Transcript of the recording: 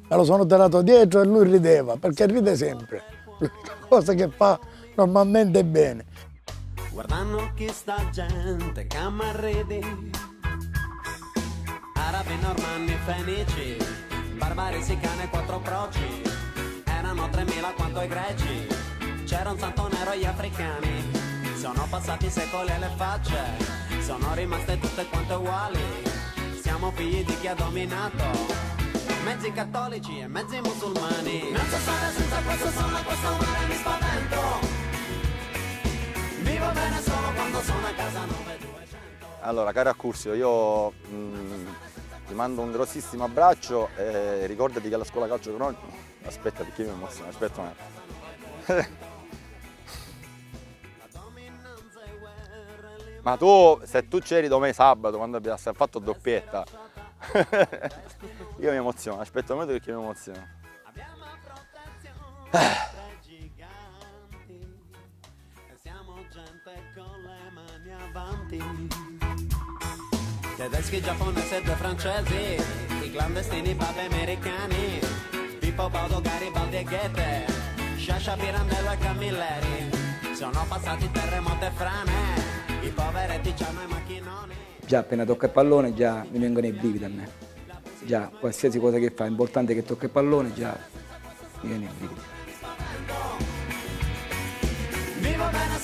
Me lo sono tirato dietro e lui rideva, perché ride sempre. L'unica cosa che fa normalmente è bene. Guardando chi sta gente, camarredi, arabi, normanni, fenici, barbari, sicane, quattro proci, erano 3000 quanto i greci, c'era un santo nero agli africani, sono passati i secoli e le facce, sono rimaste tutte quante uguali, siamo figli di chi ha dominato, mezzi cattolici e mezzi musulmani. Non so stare senza questo sonno, questo mare mi spavento, vivo bene solo quando sono a casa 9200. Allora, caro Accursio, io ti mando un grossissimo abbraccio e ricordati che alla scuola calcio cronico... Aspetta, perché mi emoziono, aspetta un attimo. Ma tu, se tu c'eri domenica sabato, quando abbiamo fatto doppietta, io mi emoziono, aspetta un momento perché mi emoziono. Siamo gente con le mani avanti, tedeschi, giapponesi e due francesi, i clandestini, papi americani, Pippo Baudo, Garibaldi e Goethe, Sciascia, Pirandello e Camilleri, sono passati terremoti e frane, i poveretti c'hanno i macchinoni. Già appena tocca il pallone già mi vengono i brividi a me, già qualsiasi cosa che fa, è importante che tocca il pallone già mi viene i brividi. Vivo bene